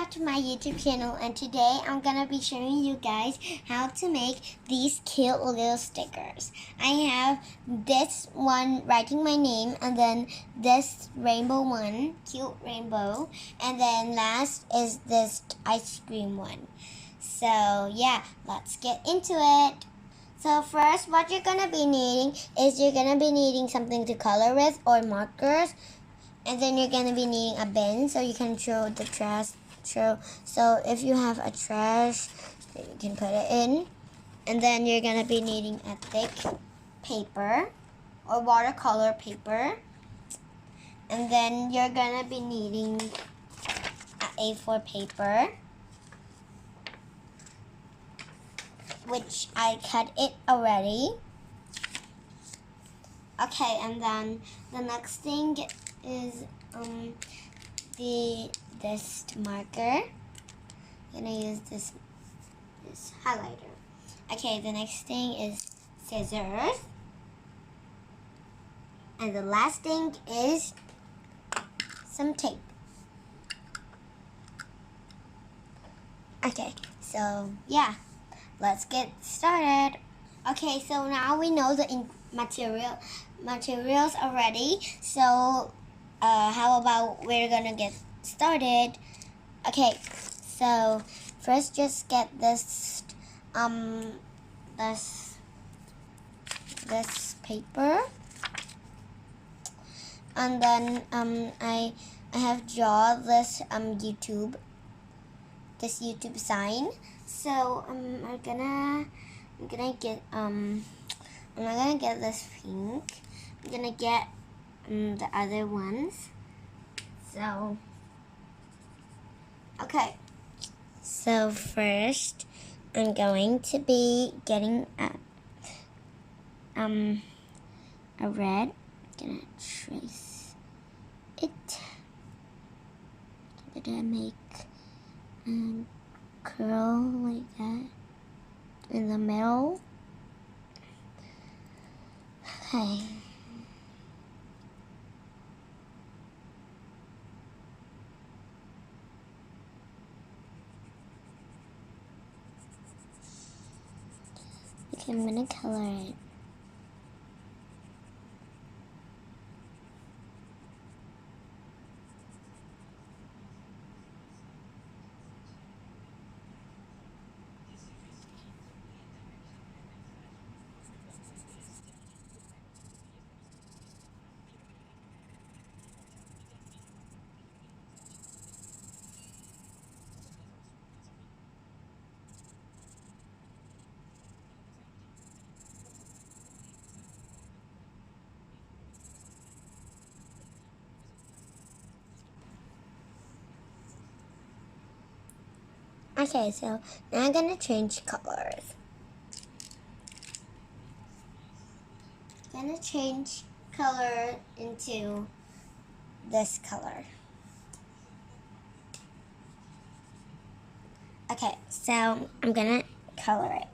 back to my YouTube channel, and today I'm gonna be showing you guys how to make these cute little stickers. I have this one writing my name, and then this rainbow one, cute rainbow, and then last is this ice cream one. So yeah, let's get into it. So first, what you're gonna be needing is you're gonna be needing something to color with or markers. And then you're gonna be needing a bin so you can throw the trash. So if you have a trash, you can put it in. And then you're gonna be needing a thick paper or watercolor paper. And then you're gonna be needing a A4 paper, which I cut it already. Okay, and then the next thing is this marker. I'm gonna use this highlighter. Okay, the next thing is scissors, and the last thing is some tape. Okay, so yeah, let's get started. Okay, so now we know the materials already. So how about we're gonna get started? Okay, so first just get this this paper, and then I have drawn this YouTube sign. So I'm not gonna get this pink. I'm gonna get the other ones. So okay, so first I'm going to be getting a red. I'm gonna trace it. I'm gonna make a curl like that in the middle. Okay. Okay, I'm gonna color it. Okay, so now I'm gonna change colors. I'm gonna change color into this color. Okay, so I'm gonna color it.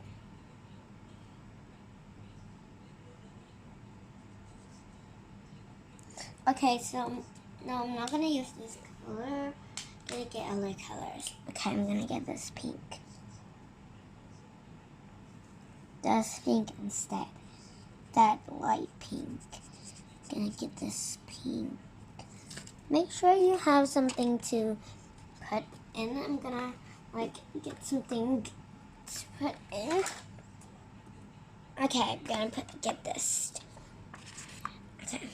Okay, so no, I'm not gonna use this color. I'm gonna get other colors. Okay, I'm gonna get this pink. This pink instead. That light pink. I'm gonna get this pink. Make sure you have something to put in. I'm gonna get something to put in. Okay, I'm gonna get this. Okay.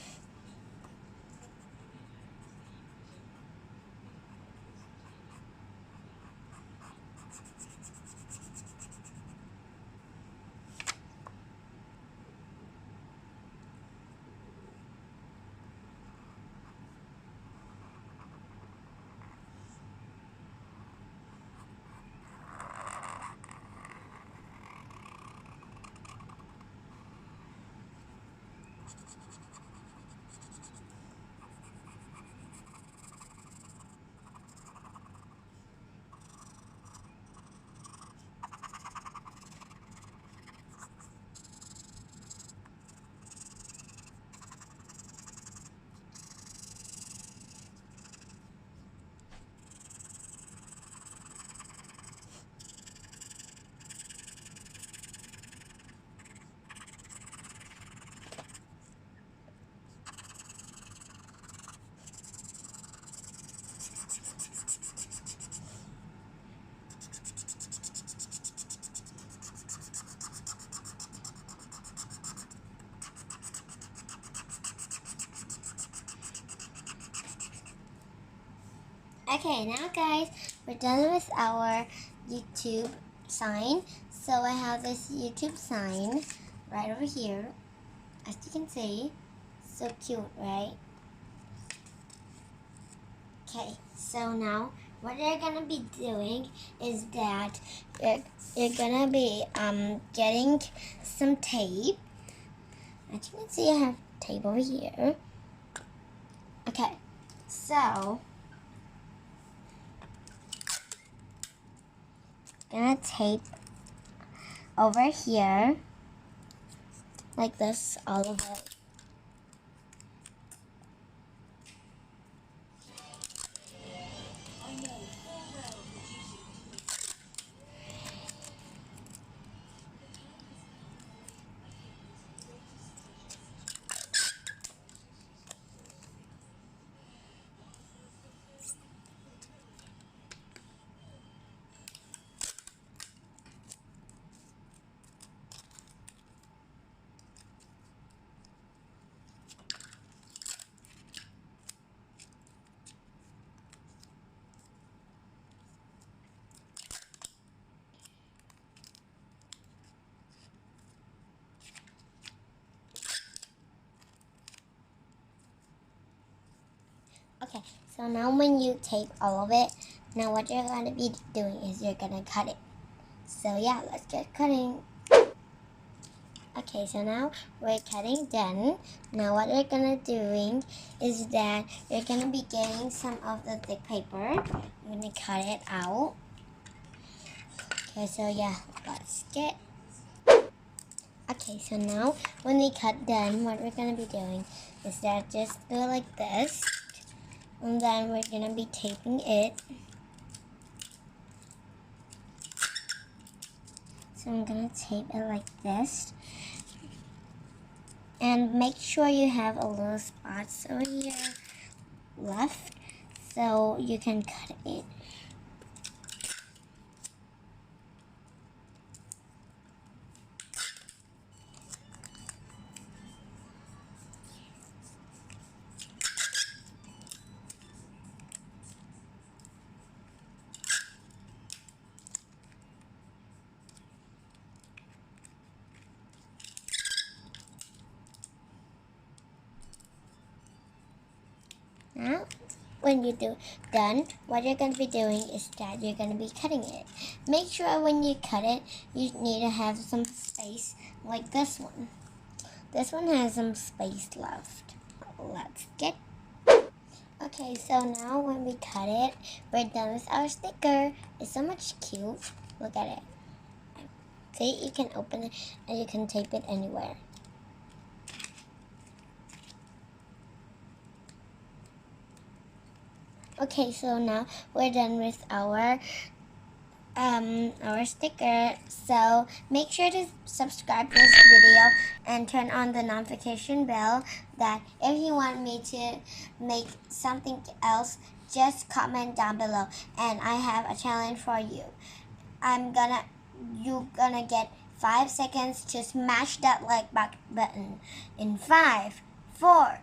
Okay, now guys, we're done with our YouTube sign. So I have this YouTube sign right over here. As you can see, so cute, right? Okay, so now what you're gonna be doing is that you're gonna be getting some tape. As you can see, I have tape over here. Okay, so gonna tape over here like this, all of it. Okay, so now when you tape all of it, now what you're going to be doing is you're going to cut it. So yeah, let's get cutting. Okay, so now we're cutting done. Now what you're going to doing is that you're going to be getting some of the thick paper. I'm going to cut it out. Okay, so yeah, let's get. Okay, so now when we cut done, what we're going to be doing is that just go like this. And then we're going to be taping it. So I'm going to tape it like this. And make sure you have a little spots over here left so you can cut it. Now, when you do done, what you're going to be doing is that you're going to be cutting it. Make sure when you cut it, you need to have some space like this one. This one has some space left. Let's get. Okay, so now when we cut it, we're done with our sticker. It's so much cute. Look at it. See, you can open it and you can tape it anywhere. Okay, so now we're done with our sticker. So make sure to subscribe to this video and turn on the notification bell that if you want me to make something else, just comment down below and I have a challenge for you. You're gonna get 5 seconds to smash that like button in 5, 4,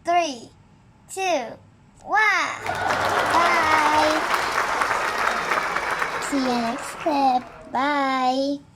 3, 2, 1. Bye. See you next clip. Bye.